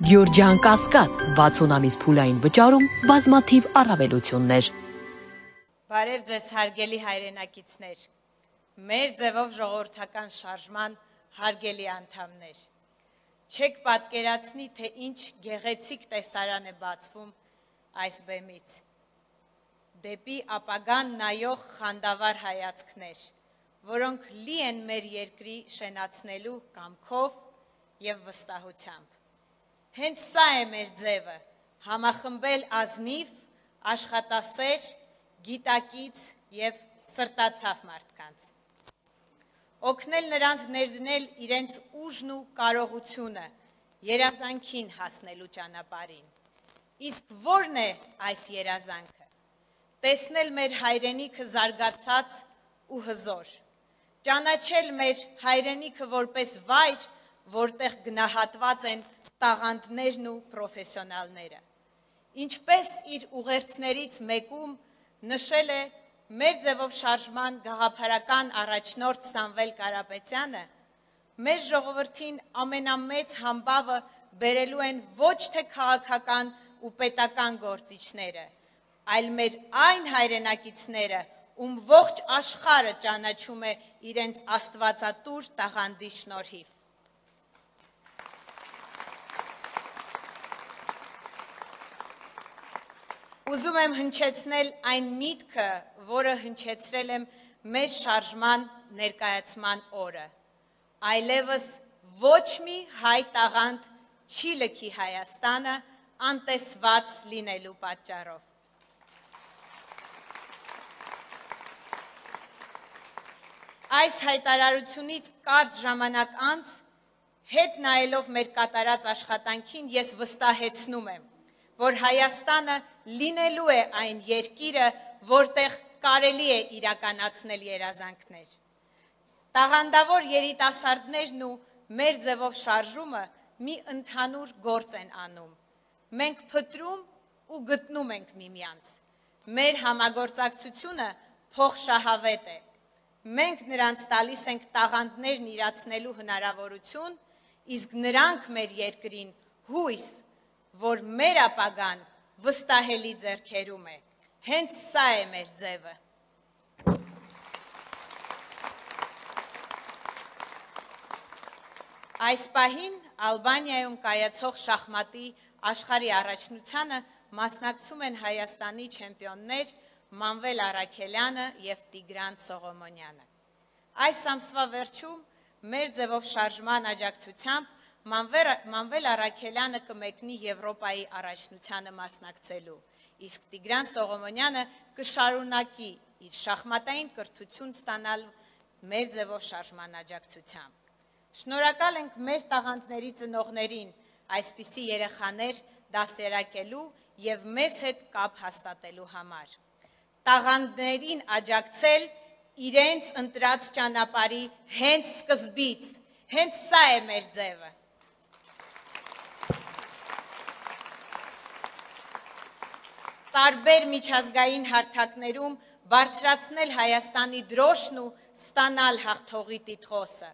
Գյորջյան Կասկադ 60 ամիս փուլային վճարում բազմաթիվ առավելություններ։ Բարև ձեզ հարգելի հայրենակիցներ, մեր ձևով ժողովրդական շարժման հարգելի անդամներ։ Չեք պատկերացնի, թե ինչ գեղեցիկ տեսարան է բացվում այս բեմից։ Դեպի ապագան նայող խանդավառ հայացքներ, որոնք լի են մեր երկրի շենացնելու կամքով և վստահությամբ։ Հենց սա է մեր ձևը, համախմբել ազնիվ, աշխատասեր, գիտակից և սրտացավ մարդկանց։ Օգնել նրանց ներդնել իրենց ուժն ու կարողությունը, երազանքին հասնելու ճանապարհին։ Իսկ ո՞րն է այս երազանքը։ Տեսնել մեր հայրենիքը զարգացած ու հզոր, ճանաչել մեր հայրենիքը որպես վայր, որտեղ գնահատված են տաղանդներն ու պրոֆեսիոնալները։ Ինչպես իր ուղերձներից մեկում նշել է մեր ձևով շարժման գաղափարական առաջնորդ Սամվել Կարապետյանը, մեր ժողովրդին ամենամեծ համբավը բերելու են ոչ թե քաղաքական ու պետական գործիչները, այլ մեր այն հայրենակիցները, ում ողջ աշխարհը ճանաչում է իրենց աստվածատուր տաղանդի շնորհիվ։ Ուզում եմ հնչեցնել այն միտքը, որը հնչեցրել եմ մեր շարժման ներկայացման օրը։ Այլևս ոչ մի հայ տաղանդ չի լքի Հայաստանը անտեսված լինելու պատճառով։ Այս հայտարարությունից կարճ ժամանակ անց, հետ նայելով մեր կատարած աշխատանքին, ես վստահեցնում եմ, որ Հայաստանը լինելու է այն երկիրը, որտեղ կարելի է իրականացնել երազանքներ։ Տաղանդավոր երիտասարդներն ու մեր ձևով շարժումը մի ընդհանուր գործ են անում։ Մենք փնտրում ու գտնում ենք միմյանց։ Մեր համագործակցությունը փոխշահավետ է։ Մենք նրանց տալիս ենք տաղանդներն իրացնելու հնարավորություն, իսկ նրանք մեր երկրին հույս, որ մեր ապագան վստահելի ձեռքերում է։ Հենց սա է մեր ձևը։ Այս պահին Ալբանիայում կայացող շախմատի աշխարհի առաջնությանը մասնակցում են Հայաստանի չեմպիոններ Մանվել Առաքելյանը և Տիգրան Սողոմոնյանը։ Այս ամսվա վերջում մեր ձևով շարժման աջակցությամբ Մանվել Առաքելյանը կմեկնի Եվրոպայի առաջնությանը մասնակցելու, իսկ Տիգրան Սողոմոնյանը կշարունակի իր շախմատային կրթություն ստանալ մեր ձևով շարժման աջակցությամբ։ Շնորհակալ ենք մեր տաղանդների ծնողներին այսպիսի երեխաներ դաստիարակելու և մեզ հետ կապ հաստատելու համար։ Տաղանդներին աջակցել իրենց ընտրած ճանապարհի հենց սկզբից, հենց սա է մեր ձևը։ Տարբեր միջազգային հարթակներում բարձրացնել Հայաստանի դրոշն ու ստանալ հաղթողի տիտղոսը,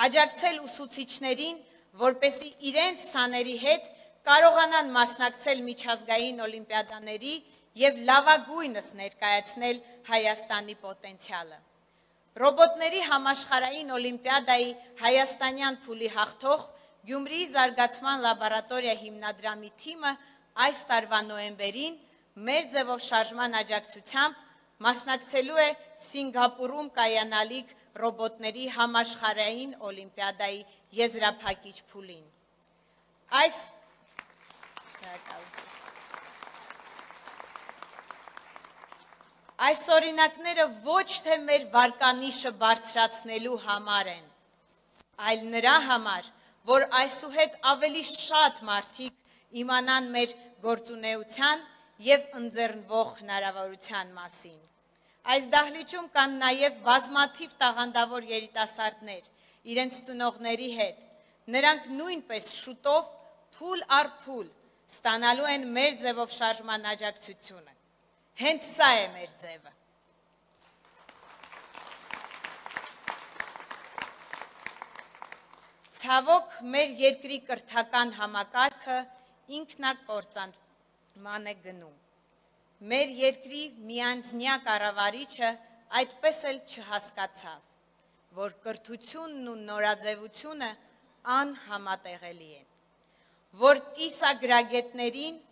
աջակցել ուսուցիչներին, որպեսզի իրենց սաների հետ կարողանան մասնակցել միջազգային օլիմպիադաների և լավագույնս ներկայացնել Հայաստանի պոտենցիալը։ Ռոբոտների համաշխարհային օլիմպիադայի հայաստանյան փուլի հաղթող Գյումրիի զարգացման լաբորատորիա հիմնադրամի թիմը այս տարվա նոյեմբերին մեր ձևով շարժման աջակցությամբ մասնակցելու է Սինգապուրում կայանալիք ռոբոտների համաշխարհային օլիմպիադայի եզրափակիչ փուլին։ Այս օրինակները ոչ թե մեր վարկանիշը բարձրացնելու համար են, այլ նրա համար, որ այսուհետ ավելի շատ մարդիկ իմանան մեր գործունեության և ընձեռնվող հնարավորության մասին։ Այս դահլիճում կան նաև բազմաթիվ տաղանդավոր երիտասարդներ, իրենց ծնողների հետ։ Նրանք նույնպես շուտով փուլ առ փուլ ստանալու են մեր ձևով շարժման աջակցությունը։ Հենց սա է մեր ձևը։ Ցավոք, մեր երկրի կրթական համակարգը ինքնակործանման է գնում։ Մեր երկրի միանձնյա կառավարիչը այդպես էլ չհասկացավ, որ կրթությունն ու նորաձևությունը անհամատեղելի են, որ կիսագրագետներին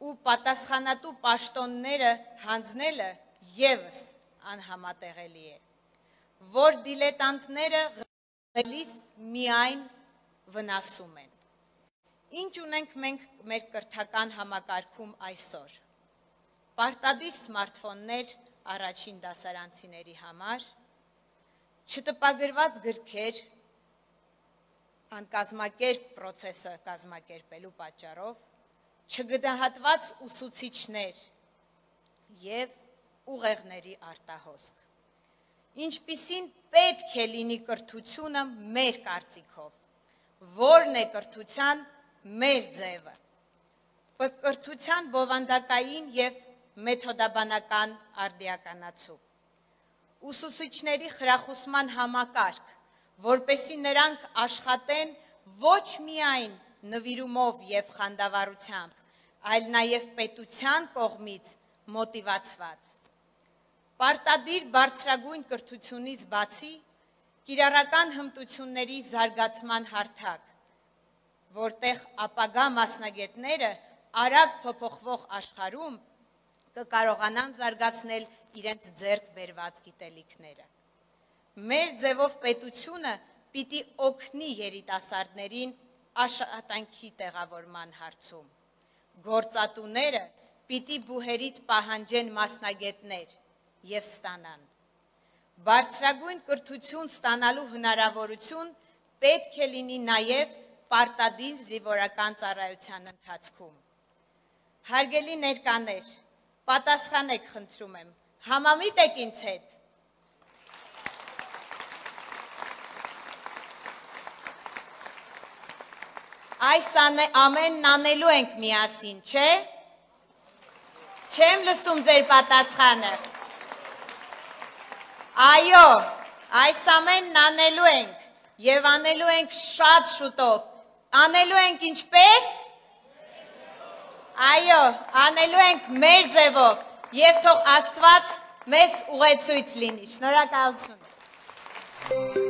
ու պատասխանատու պաշտոնները հանձնելը ևս անհամատեղելի է, որ դիլետանտները գալիս միայն վնասում են։ Ինչ ունենք մենք մեր կրթական համակարգում այսօր։ Պարտադիր սմարթֆոններ առաջին դասարանցիների համար, չտպագրված գրքեր անկազմակերպ պրոցեսը կազմակերպելու պատճառով, չգնահատված ուսուցիչներ և ուղեղների արտահոսք։ Ինչպիսին պետք է լինի կրթությունը մեր կարծիքով, որն է կրթության մեր ձևը, կրթության բովանդակային և մեթոդաբանական արդիականացում, ուսուցիչների խրախուսման համակարգ, որպեսզի նրանք աշխատեն ոչ միայն նվիրումով և խանդավառությամբ, այլ նաև պետության կողմից մոտիվացված։ Պարտադիր բարձրագույն կրթությունից բացի կիրառական հմտությունների զարգացման հարթակ, որտեղ ապագա մասնագետները արագ փոփոխվող աշխարհում կկարողանան զարգացնել իրենց ձեռք բերված գիտելիքները։ Մեր ձևով պետությունը պիտի օգնի երիտասարդներին աշխատանքի տեղավորման հարցում։ Գործատուները պիտի բուհերից պահանջեն մասնագետներ և ստանան։ Բարձրագույն կրթություն ստանալու հնարավորություն պետք է լինի նաև պարտադիր զինվորական ծառայության ընթացքում։ Հարգելի ներկաներ, պատասխանեք, խնդրում եմ, համամիտ եք ինձ հետ։ Այս ամենն անելու ենք միասին, չէ՞։ Չեմ լսում ձեր պատասխանը։ Այո, այս ամենն անելու ենք և անելու ենք շատ շուտով։ Անելու ենք ինչպես։ Այո, անելու ենք մեր ձևով և թող Աստված մեզ ուղեցույց լինի։ Շնորհակալություն։